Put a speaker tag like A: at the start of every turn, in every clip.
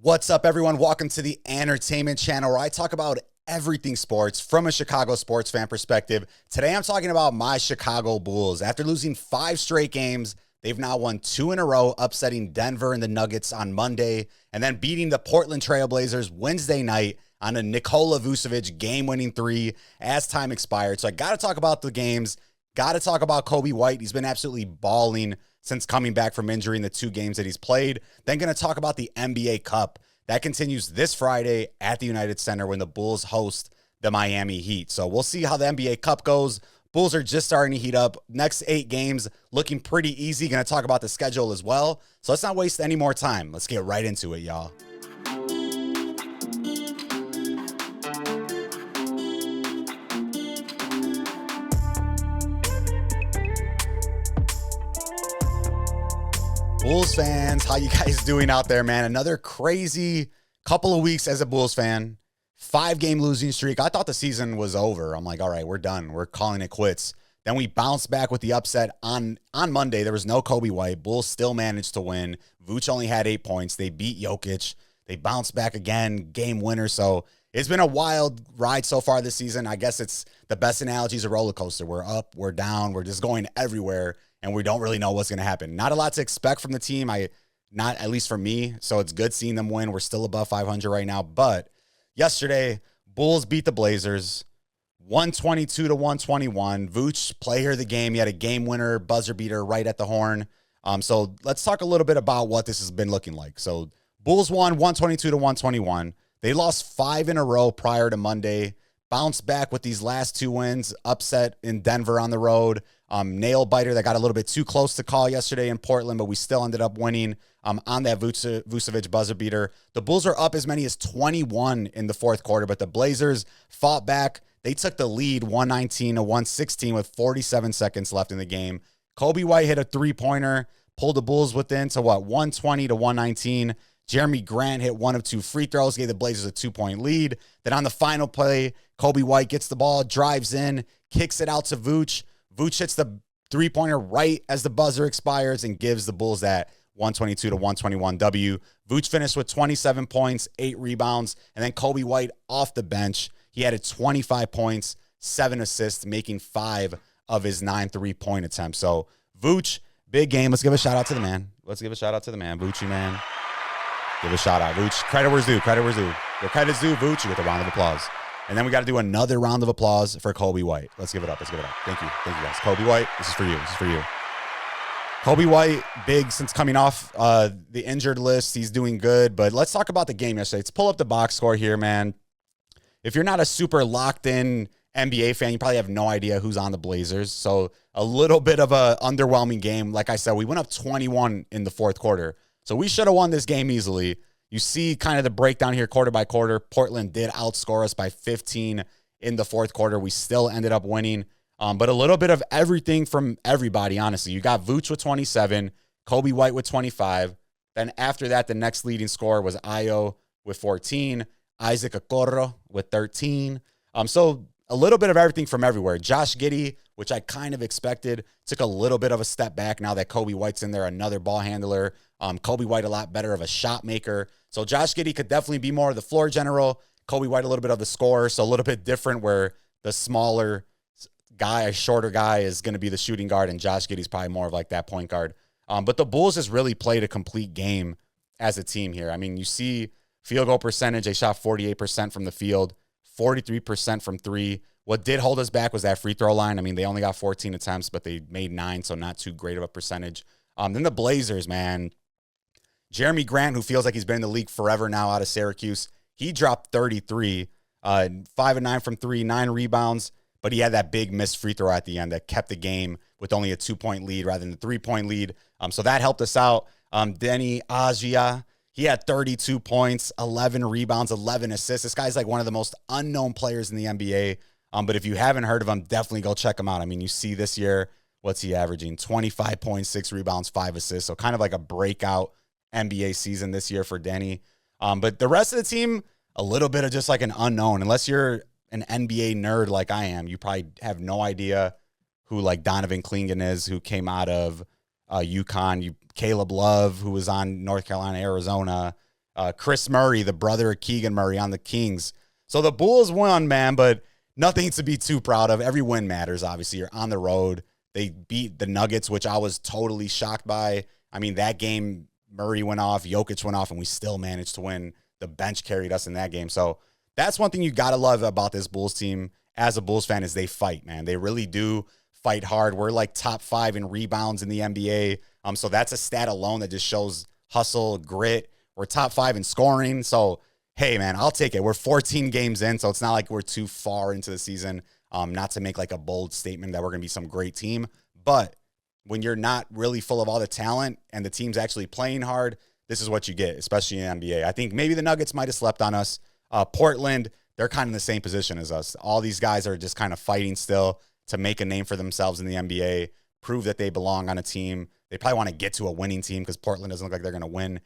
A: What's up, everyone? Welcome to the Entertainment Channel, where I talk about everything sports from a Chicago sports fan perspective. Today, I'm talking about my Chicago Bulls. After losing 5 straight games, they've now won 2 in a row, upsetting Denver and the Nuggets on Monday, and then beating the Portland Trailblazers Wednesday night on a Nikola Vucevic game-winning 3 as time expired. So I got to talk about the games. Got to talk about Coby White. He's been absolutely balling since coming back from injury in the 2 games that he's played. Then going to talk about the NBA Cup. That continues this Friday at the United Center when the Bulls host the Miami Heat. So we'll see how the NBA Cup goes. Bulls are just starting to heat up. Next 8 games looking pretty easy. Going to talk about the schedule as well. So let's not waste any more time. Let's get right into it, y'all. Bulls fans, how you guys doing out there, man? Another crazy couple of weeks as a Bulls fan. 5-game losing streak. I thought the season was over. I'm like, all right, we're done. We're calling it quits. Then we bounced back with the upset on Monday. There was no Coby White. Bulls still managed to win. Vooch only had 8 points. They beat Jokic. They bounced back again, game winner. So it's been a wild ride so far this season. I guess it's the best analogy is a roller coaster. We're up, we're down, we're just going everywhere, and we don't really know what's going to happen. Not a lot to expect from the team, not at least for me, so it's good seeing them win. We're still above 500 right now, but yesterday, Bulls beat the Blazers 122-121. Vooch, player of the game. He had a game winner, buzzer beater right at the horn. So let's talk a little bit about what this has been looking like. So Bulls won 122-121. They lost 5 in a row prior to Monday. Bounced back with these last 2 wins. Upset in Denver on the road. Nail biter that got a little bit too close to call yesterday in Portland, but we still ended up winning on that Vucevic buzzer beater. The Bulls are up as many as 21 in the fourth quarter, but the Blazers fought back. They took the lead 119-116 with 47 seconds left in the game. Coby White hit a 3-pointer, pulled the Bulls within to 120-119. Jerami Grant hit 1 of 2 free throws, gave the Blazers a 2-point lead. Then on the final play, Coby White gets the ball, drives in, kicks it out to Vooch. Vooch hits the 3-pointer right as the buzzer expires and gives the Bulls that 122-121 W. Vooch finished with 27 points, 8 rebounds, and then Coby White off the bench. He added 25 points, 7 assists, making 5 of his 9 3-point attempts. So Vooch, big game. Let's give a shout out to the man. Voochie, man. Give a shout out. Vooch, credit where's due. Your credit's due, Vooch. You get the round of applause. And then we got to do another round of applause for Coby White. Let's give it up. Thank you, guys. Coby White, this is for you. Coby White, big since coming off the injured list. He's doing good. But let's talk about the game yesterday. Let's pull up the box score here, man. If you're not a super locked-in NBA fan, you probably have no idea who's on the Blazers. So a little bit of a underwhelming game. Like I said, we went up 21 in the fourth quarter. So we should have won this game easily. You see kind of the breakdown here quarter by quarter. Portland did outscore us by 15 in the fourth quarter. We still ended up winning. But a little bit of everything from everybody, honestly. You got Vooch with 27, Coby White with 25. Then after that, the next leading scorer was Ayo with 14, Isaac Okoro with 13. So a little bit of everything from everywhere. Josh Giddey, which I kind of expected, took a little bit of a step back now that Coby White's in there, another ball handler. Coby White a lot better of a shot maker. So Josh Giddey could definitely be more of the floor general. Coby White a little bit of the scorer, so a little bit different where the smaller guy, a shorter guy is going to be the shooting guard, and Josh Giddey's probably more of like that point guard. But the Bulls has really played a complete game as a team here. I mean, you see field goal percentage, they shot 48% from the field, 43% from 3. What did hold us back was that free throw line. I mean, they only got 14 attempts, but they made 9, so not too great of a percentage. Then the Blazers, man. Jerami Grant, who feels like he's been in the league forever now out of Syracuse, he dropped 33, 5 of 9 from 3, 9 rebounds, but he had that big missed free throw at the end that kept the game with only a 2-point lead rather than the 3-point lead. So that helped us out. Denny Ajia, he had 32 points, 11 rebounds, 11 assists. This guy's like one of the most unknown players in the NBA. But if you haven't heard of him, definitely go check him out. I mean, you see this year, what's he averaging? 25 points, 6 rebounds, 5 assists. So kind of like a breakout NBA season this year for Denny. But the rest of the team, a little bit of just like an unknown. Unless you're an NBA nerd like I am, you probably have no idea who like Donovan Clingan is, who came out of UConn. Caleb Love, who was on North Carolina, Arizona. Chris Murray, the brother of Keegan Murray on the Kings. So the Bulls won, man, but nothing to be too proud of. Every win matters, obviously. You're on the road. They beat the Nuggets, which I was totally shocked by. I mean, that game, Murray went off, Jokic went off, and we still managed to win. The bench carried us in that game. So that's one thing you got to love about this Bulls team as a Bulls fan is they fight, man. They really do fight hard. We're like top 5 in rebounds in the NBA. So that's a stat alone that just shows hustle, grit. We're top 5 in scoring. So, hey, man, I'll take it. We're 14 games in, so it's not like we're too far into the season. Not to make like a bold statement that we're going to be some great team. But when you're not really full of all the talent and the team's actually playing hard, this is what you get, especially in the NBA. I think maybe the Nuggets might have slept on us. Portland, they're kind of in the same position as us. All these guys are just kind of fighting still to make a name for themselves in the NBA, prove that they belong on a team. They probably want to get to a winning team because Portland doesn't look like they're going to win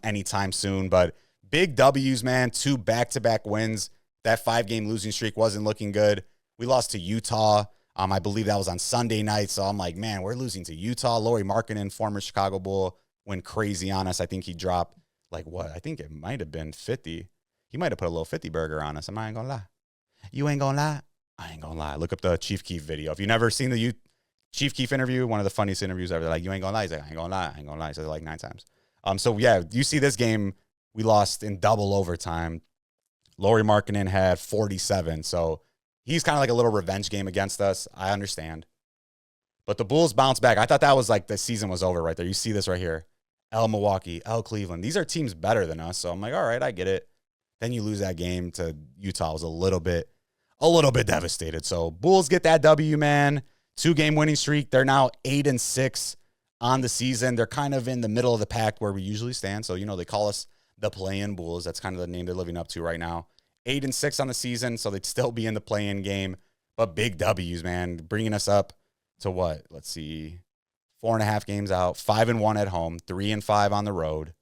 A: anytime soon. But big W's, man, 2 back-to-back wins. That 5-game losing streak wasn't looking good. We lost to Utah. I believe that was on Sunday night. So I'm like, man, we're losing to Utah. Lauri Markkanen, former Chicago Bull, went crazy on us. I think he dropped like what? I think it might have been 50. He might have put a little 50 burger on us. I ain't going to lie. You ain't going to lie? I ain't going to lie. Look up the Chief Keef video. If you've never seen the Chief Keef interview, one of the funniest interviews ever. They're like, you ain't going to lie? He's like, I ain't going to lie. I ain't going to lie. He says it like 9 times. So, yeah, you see this game, we lost in double overtime. Lauri Markkanen had 47. So, he's kind of like a little revenge game against us. I understand. But the Bulls bounced back. I thought that was like the season was over right there. You see this right here. L Milwaukee, L Cleveland. These are teams better than us. So I'm like, all right, I get it. Then you lose that game to Utah. I was a little bit devastated. So Bulls get that W, man. 2-game winning streak. They're now 8-6 on the season. They're kind of in the middle of the pack where we usually stand. So, they call us the play-in Bulls. That's kind of the name they're living up to right now. 8-6 on the season, so they'd still be in the play-in game. But big W's, man, bringing us up to what? Let's see, 4.5 games out, 5-1 at home, 3-5 on the road.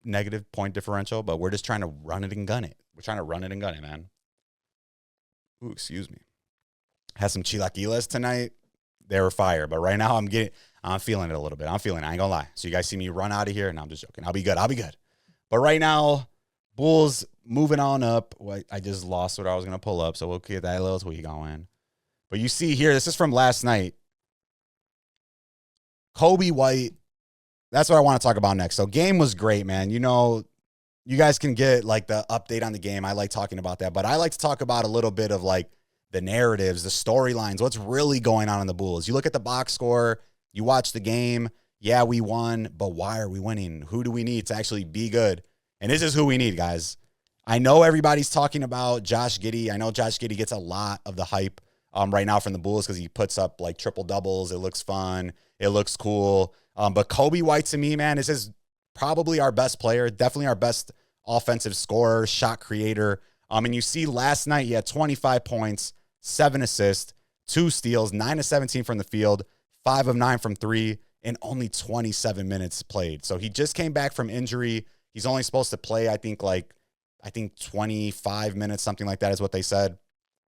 A: Negative point differential, but we're just trying to run it and gun it. We're trying to run it and gun it, man. Ooh, excuse me. Had some chilaquiles tonight. They were fire, but right now I'm feeling it a little bit. I'm feeling it. I ain't gonna lie. So you guys see me run out of here, and I'm just joking. I'll be good. But right now, Bulls moving on up. I just lost what I was going to pull up, so we'll get that little tweet going. But you see here, this is from last night. Coby White, that's what I want to talk about next. So game was great, man. You guys can get like the update on the game. I like talking about that, but I like to talk about a little bit of like the narratives, the storylines, what's really going on in the Bulls. You look at the box score, you watch the game. Yeah, we won, but why are we winning? Who do we need to actually be good? And this is who we need, guys. I know everybody's talking about Josh Giddey. I know Josh Giddey gets a lot of the hype right now from the Bulls because he puts up like triple doubles. It looks fun. It looks cool. But Coby White, to me, man, is probably our best player, definitely our best offensive scorer, shot creator. And you see last night he had 25 points, 7 assists, 2 steals, 9 of 17 from the field, 5 of 9 from 3, and only 27 minutes played. So he just came back from injury. He's only supposed to play, I think 25 minutes, something like that is what they said.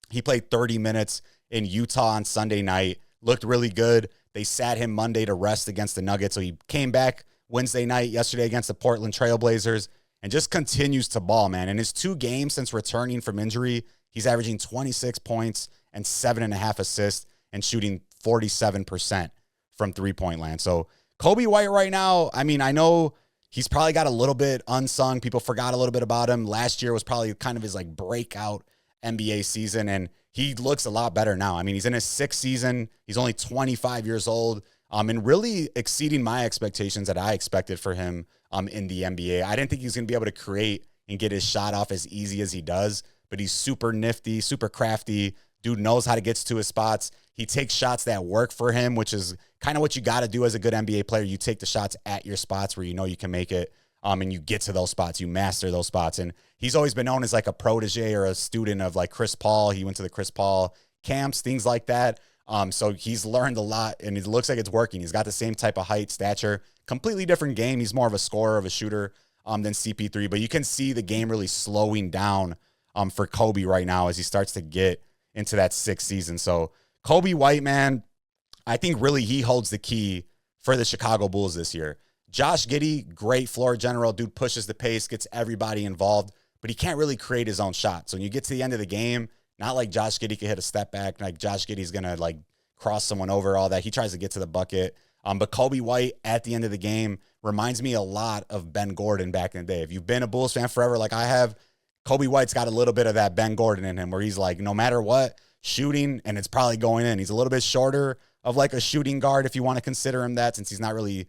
A: He played 30 minutes in Utah on Sunday night, looked really good. They sat him Monday to rest against the Nuggets. So he came back Wednesday night, yesterday against the Portland Trailblazers, and just continues to ball, man. In his 2 games since returning from injury, he's averaging 26 points and 7.5 assists and shooting 47% from three-point land. So Coby White right now, I mean, I know he's probably got a little bit unsung. People forgot a little bit about him. Last year was probably kind of his like breakout NBA season, and he looks a lot better now. I mean, he's in his 6th season. He's only 25 years old, and really exceeding my expectations that I expected for him in the NBA. I didn't think he was going to be able to create and get his shot off as easy as he does, but he's super nifty, super crafty. Dude knows how to get to his spots. He takes shots that work for him, which is kind of what you got to do as a good NBA player. You take the shots at your spots where you know you can make it, and you get to those spots. You master those spots. And he's always been known as like a protege or a student of like Chris Paul. He went to the Chris Paul camps, things like that. So he's learned a lot, and it looks like it's working. He's got the same type of height, stature, completely different game. He's more of a scorer, of a shooter than CP3, but you can see the game really slowing down for Coby right now as he starts to get into that 6th season. So Coby White, man, I think really he holds the key for the Chicago Bulls this year. Josh Giddey, great floor general. Dude pushes the pace, gets everybody involved, but he can't really create his own shot. So when you get to the end of the game, not like Josh Giddey can hit a step back, like Josh Giddey's going to like cross someone over, all that. He tries to get to the bucket. But Coby White at the end of the game reminds me a lot of Ben Gordon back in the day. If you've been a Bulls fan forever like I have, Coby White's got a little bit of that Ben Gordon in him where he's like, no matter what, shooting, and it's probably going in. He's a little bit shorter of like a shooting guard if you want to consider him that, since he's not really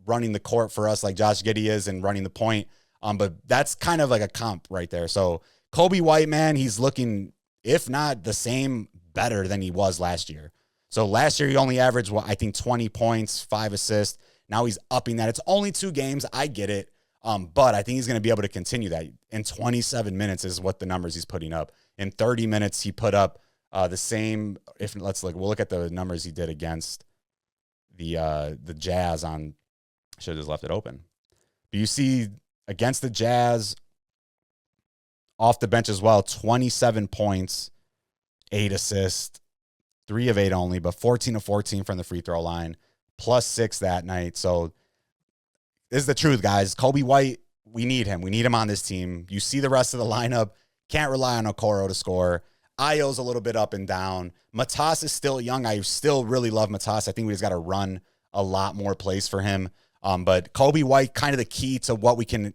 A: running the court for us like Josh Giddey is and running the point. But that's kind of like a comp right there. So Coby White, man, he's looking, if not the same, better than he was last year. So last year he only averaged, I think 20 points, 5 assists. Now he's upping that. It's only 2 games. I get it. But I think he's going to be able to continue that. In 27 minutes is what the numbers he's putting up. In 30 minutes, he put up the same. We'll look at the numbers he did against the Jazz on. Should have just left it open. But you see against the Jazz, off the bench as well, 27 points, 8 assists, 3 of 8 only, but 14 of 14 from the free throw line, plus 6 that night. So this is the truth, guys. Coby White, we need him. We need him on this team. You see the rest of the lineup. Can't rely on Okoro to score. Ayo's a little bit up and down. Matas is still young. I still really love Matas. I think we just got to run a lot more plays for him. But Coby White, kind of the key to what we can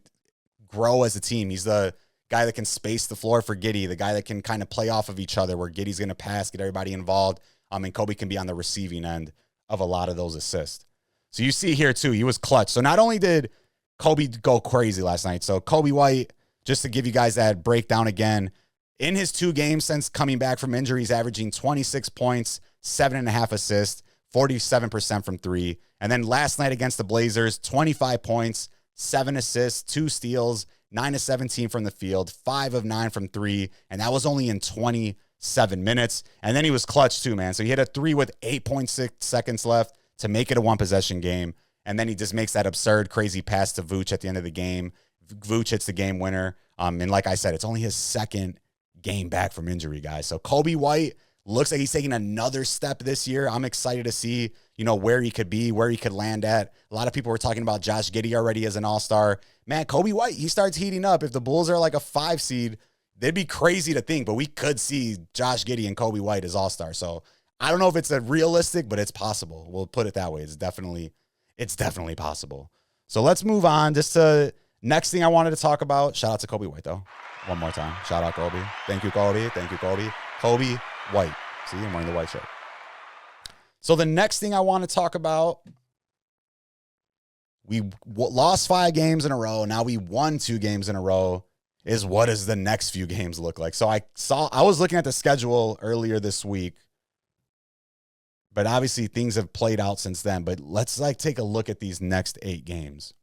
A: grow as a team. He's the guy that can space the floor for Giddey, the guy that can kind of play off of each other where Giddey's going to pass, get everybody involved. And Coby can be on the receiving end of a lot of those assists. So you see here, too, he was clutch. So not only did Coby go crazy last night, so Coby White, just to give you guys that breakdown again, in his 2 games since coming back from injury, he's averaging 26 points, 7.5 assists, 47% from 3. And then last night against the Blazers, 25 points, 7 assists, 2 steals, 9 of 17 from the field, 5 of 9 from 3. And that was only in 27 minutes. And then he was clutch too, man. So he hit a 3 with 8.6 seconds left to make it a 1-possession game. And then he just makes that absurd, crazy pass to Vooch at the end of the game. Vooch hits the game winner. And like I said, it's only his 2nd game back from injury, guys. So Coby White looks like he's taking another step this year. I'm excited to see, where he could be, where he could land at. A lot of people were talking about Josh Giddey already as an all-star. Man, Coby White, he starts heating up. If the Bulls are like a 5 seed, they'd be crazy to think, but we could see Josh Giddey and Coby White as all-stars. So I don't know if it's a realistic, but it's possible. We'll put it that way. It's definitely possible. So let's move on. Just to next thing I wanted to talk about. Shout out to Coby White, though. One more time. Shout out Coby. Thank you, Coby. Thank you, Coby. Coby White. See, I'm wearing the white shirt. So the next thing I want to talk about, we lost 5 games in a row. Now we won 2 games in a row. Is what does the next few games look like? So I was looking at the schedule earlier this week, but obviously things have played out since then. But let's take a look at these next 8 games.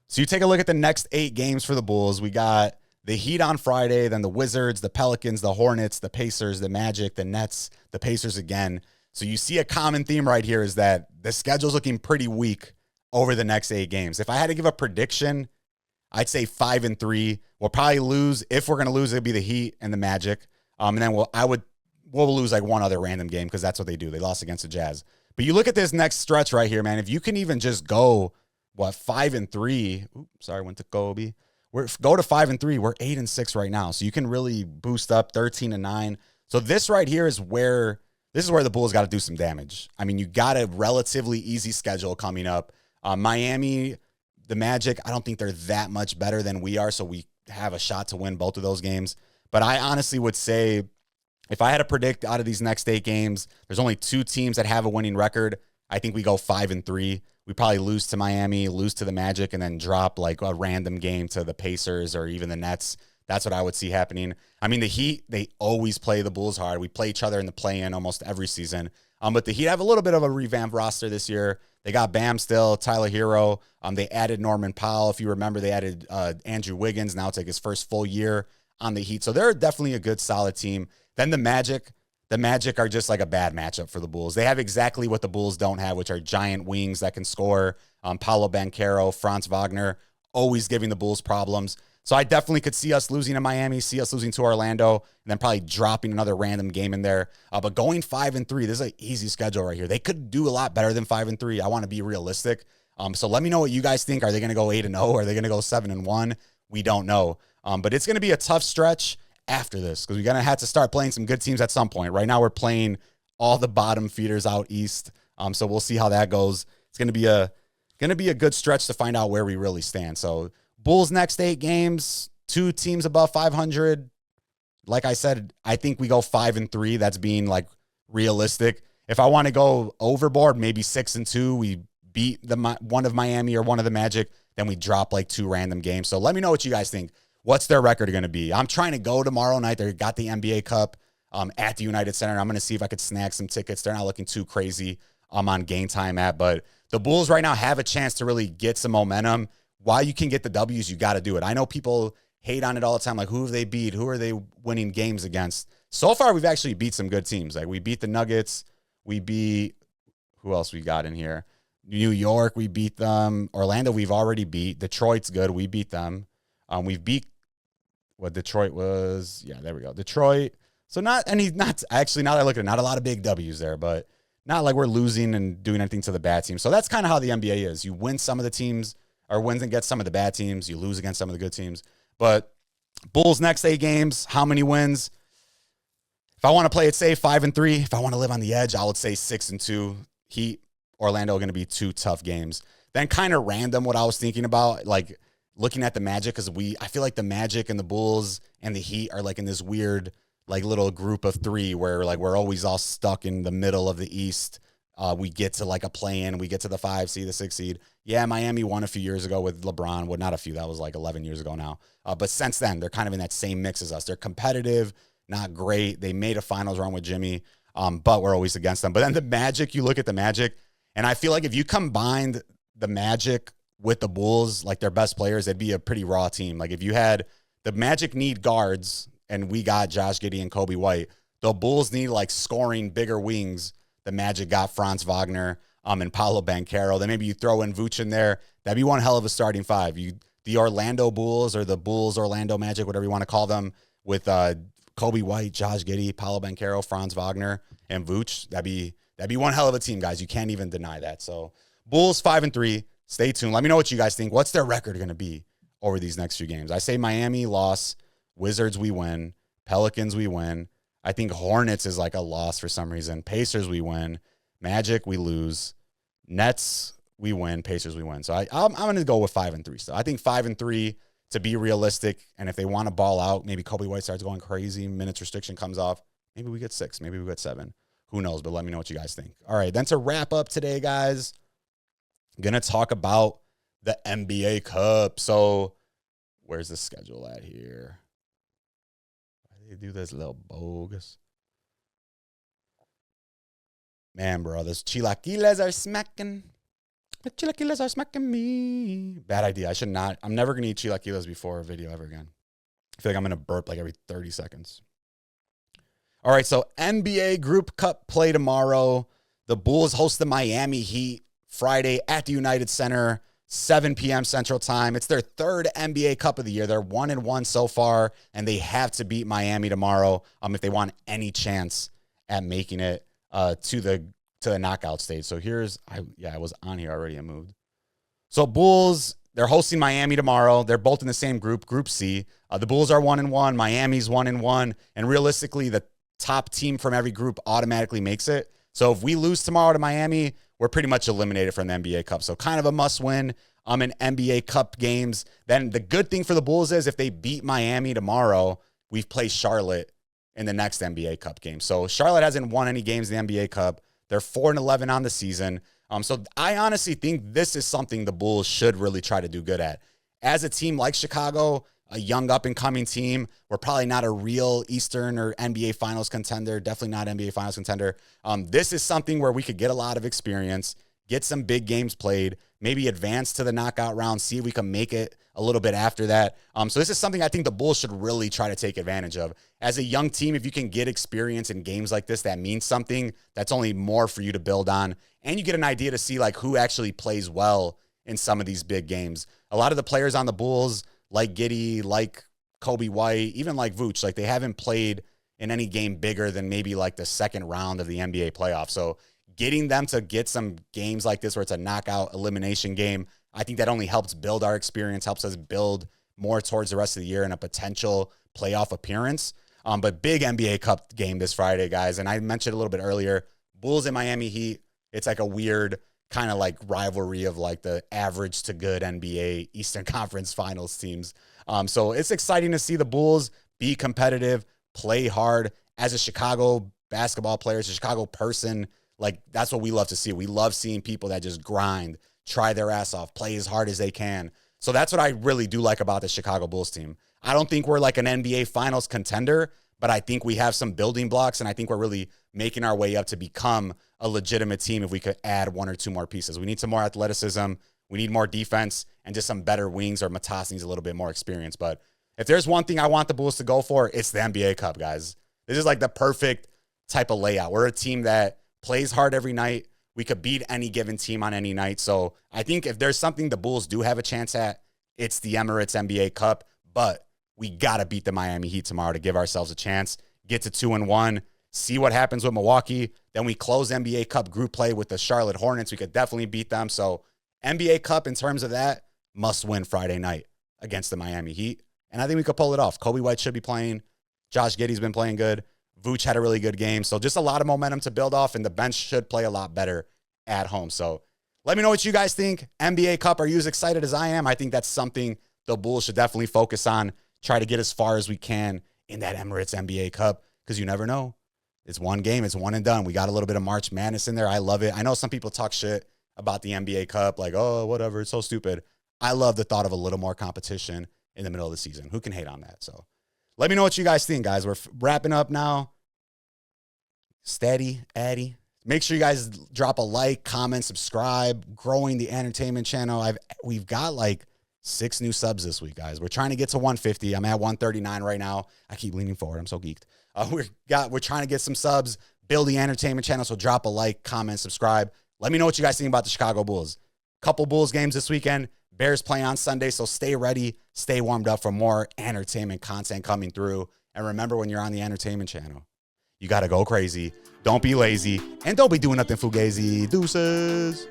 A: So you take a look at the next 8 games for the Bulls. We got the Heat on Friday, then the Wizards, the Pelicans, the Hornets, the Pacers, the Magic, the Nets, the Pacers again. So you see a common theme right here is that the schedule's looking pretty weak over the next 8 games. If I had to give a prediction, I'd say 5-3. We'll probably lose. If we're going to lose, it'd be the Heat and the Magic. And then we'll lose like one other random game because that's what they do. They lost against the Jazz. But you look at this next stretch right here, man. If you can even just go, 5-3. Oops, sorry, went to Coby. Go to 5-3. We're 8-6 right now. So you can really boost up 13-9. So this right here is where the Bulls got to do some damage. I mean, you got a relatively easy schedule coming up. Miami, the Magic, I don't think they're that much better than we are. So we have a shot to win both of those games. But I honestly would say if I had to predict out of these next 8 games, there's only 2 teams that have a winning record. I think we go 5-3. We probably lose to Miami, lose to the Magic, and then drop like a random game to the Pacers or even the Nets. That's what I would see happening. I mean, the Heat, they always play the Bulls hard. We play each other in the play-in almost every season. But the Heat have a little bit of a revamped roster this year. They got Bam still, Tyler Hero. They added Norman Powell. If you remember, they added Andrew Wiggins. Now it's like his first full year on the Heat. So they're definitely a good, solid team. Then the Magic. The Magic are just like a bad matchup for the Bulls. They have exactly what the Bulls don't have, which are giant wings that can score. Paolo Banchero, Franz Wagner, always giving the Bulls problems. So I definitely could see us losing to Miami, see us losing to Orlando, and then probably dropping another random game in there. But going 5-3, this is an easy schedule right here. They could do a lot better than 5-3. I want to be realistic. So let me know what you guys think. Are they going to go 8-0? Are they going to go 7-1? We don't know. But it's going to be a tough stretch after this because we're going to have to start playing some good teams at some point. Right now we're playing all the bottom feeders out east. So we'll see how that goes. It's going to be a good stretch to find out where we really stand. So Bulls next 8 games, 2 teams above 500. Like I said, I think we go 5-3. That's being like realistic. If I want to go overboard, maybe 6-2. We beat one of Miami or one of the Magic, then we drop like 2 random games. So let me know what you guys think. What's their record going to be? I'm trying to go tomorrow night. They got the NBA Cup at the United Center. I'm going to see if I could snag some tickets. They're not looking too crazy. I'm on Game Time at, but the Bulls right now have a chance to really get some momentum. While you can get the W's, you got to do it. I know people hate on it all the time. Like, who have they beat? Who are they winning games against? So far, we've actually beat some good teams. Like, we beat the Nuggets. We beat, who else we got in here? New York, we beat them. Orlando, we've already beat. Detroit's good. We beat them. We've beat what Detroit was. Yeah, there we go. Detroit. So not actually, now that I look at it, not a lot of big W's there, but not like we're losing and doing anything to the bad teams. So that's kind of how the NBA is. You win some of the teams, or wins against some of the bad teams. You lose against some of the good teams. But Bulls next 8 games, how many wins? If I want to play it safe, 5-3. If I want to live on the edge, I would say 6-2. Heat, Orlando are going to be 2 tough games. Then kind of random what I was thinking about, like looking at the Magic, because I feel like the Magic and the Bulls and the Heat are like in this weird like little group of 3 where like we're always all stuck in the middle of the East. We get to like a play-in, we get to the 5 seed, the 6 seed. Yeah, Miami won a few years ago with LeBron. Well, not a few, that was like 11 years ago now. But since then, they're kind of in that same mix as us. They're competitive, not great. They made a finals run with Jimmy, but we're always against them. But then the Magic, you look at the Magic, and I feel like if you combined the Magic with the Bulls, like their best players, it'd be a pretty raw team. Like if you had the Magic need guards, and we got Josh Giddey and Coby White, the Bulls need like scoring bigger wings. The Magic got Franz Wagner and Paolo Banchero. Then maybe you throw in Vooch in there. That'd be one hell of a starting 5. The Orlando Bulls or the Bulls Orlando Magic, whatever you want to call them, with Coby White, Josh Giddey, Paolo Banchero, Franz Wagner, and Vooch. That'd be one hell of a team, guys. You can't even deny that. So Bulls 5-3. Stay tuned. Let me know what you guys think. What's their record going to be over these next few games? I say Miami loss. Wizards we win. Pelicans we win. I think Hornets is like a loss for some reason. Pacers we win. Magic we lose. Nets we win. Pacers we win. So I'm going to go with 5-3 still. I think 5-3 to be realistic. And if they want to ball out, maybe Coby White starts going crazy. Minutes restriction comes off. Maybe we get 6. Maybe we get 7. Who knows? But let me know what you guys think. All right. Then to wrap up today, guys, I'm going to talk about the NBA Cup. So where's the schedule at here? They do this little bogus. Man, bro, those chilaquiles are smacking. The chilaquiles are smacking me. Bad idea. I should not. I'm never going to eat chilaquiles before a video ever again. I feel like I'm going to burp like every 30 seconds. All right, so NBA Group Cup play tomorrow. The Bulls host the Miami Heat Friday at the United Center, 7 p.m. Central Time. It's their 3rd NBA Cup of the year. They're 1-1 so far, and they have to beat Miami tomorrow if they want any chance at making it to the knockout stage. So I was on here already. I moved. So Bulls, they're hosting Miami tomorrow. They're both in the same group, Group C. The Bulls are 1-1. Miami's 1-1. And realistically, the top team from every group automatically makes it. So if we lose tomorrow to Miami, we're pretty much eliminated from the NBA Cup. So kind of a must-win in NBA Cup games. Then the good thing for the Bulls is if they beat Miami tomorrow, we've played Charlotte in the next NBA Cup game. So Charlotte hasn't won any games in the NBA Cup. They're 4-11 on the season. So I honestly think this is something the Bulls should really try to do good at. As a team like Chicago, a young up-and-coming team, we're probably not a real Eastern or NBA Finals contender, definitely not NBA Finals contender. This is something where we could get a lot of experience, get some big games played, maybe advance to the knockout round, see if we can make it a little bit after that. So this is something I think the Bulls should really try to take advantage of. As a young team, if you can get experience in games like this, that means something. That's only more for you to build on. And you get an idea to see like who actually plays well in some of these big games. A lot of the players on the Bulls, like Giddey, like Coby White, even like Vooch, like they haven't played in any game bigger than maybe like the second round of the NBA playoffs. So getting them to get some games like this where it's a knockout elimination game, I think that only helps build our experience, helps us build more towards the rest of the year and a potential playoff appearance. But big NBA Cup game this Friday, guys. And I mentioned a little bit earlier, Bulls and Miami Heat. It's like a weird kind of like rivalry of like the average to good NBA Eastern Conference Finals teams. So it's exciting to see the Bulls be competitive, play hard. As a Chicago basketball player, as a Chicago person, like that's what we love to see. We love seeing people that just grind, try their ass off, play as hard as they can. So that's what I really do like about the Chicago Bulls team. I don't think we're like an NBA Finals contender, but I think we have some building blocks, and I think we're really making our way up to become a legitimate team if we could add one or two more pieces. We need some more athleticism. We need more defense and just some better wings, or Matas needs a little bit more experience. But if there's one thing I want the Bulls to go for, it's the NBA Cup, guys. This is like the perfect type of layout. We're a team that plays hard every night. We could beat any given team on any night. So I think if there's something the Bulls do have a chance at, it's the Emirates NBA Cup. But we got to beat the Miami Heat tomorrow to give ourselves a chance, get to 2-1, see what happens with Milwaukee. Then we close NBA Cup group play with the Charlotte Hornets. We could definitely beat them. So NBA Cup, in terms of that, must win Friday night against the Miami Heat. And I think we could pull it off. Coby White should be playing. Josh Giddey's been playing good. Vooch had a really good game. So just a lot of momentum to build off, and the bench should play a lot better at home. So let me know what you guys think. NBA Cup, are you as excited as I am? I think that's something the Bulls should definitely focus on. Try to get as far as we can in that Emirates NBA Cup, because you never know. It's one game. It's one and done. We got a little bit of March Madness in there. I love it. I know some people talk shit about the NBA Cup, like, oh, whatever, it's so stupid. I love the thought of a little more competition in the middle of the season. Who can hate on that? So let me know what you guys think, guys. We're wrapping up now. Steady, Addy. Make sure you guys drop a like, comment, subscribe. Growing the entertainment channel. We've got like 6 new subs this week, guys. We're trying to get to 150. I'm at 139 right now. I keep leaning forward. I'm so geeked. We're trying to get some subs, build the entertainment channel. So drop a like, comment, subscribe. Let me know what you guys think about the Chicago Bulls. Couple Bulls games this weekend. Bears play on Sunday, so stay ready, stay warmed up for more entertainment content coming through. And remember, when you're on the entertainment channel, you got to go crazy. Don't be lazy, and don't be doing nothing fugazi. Deuces.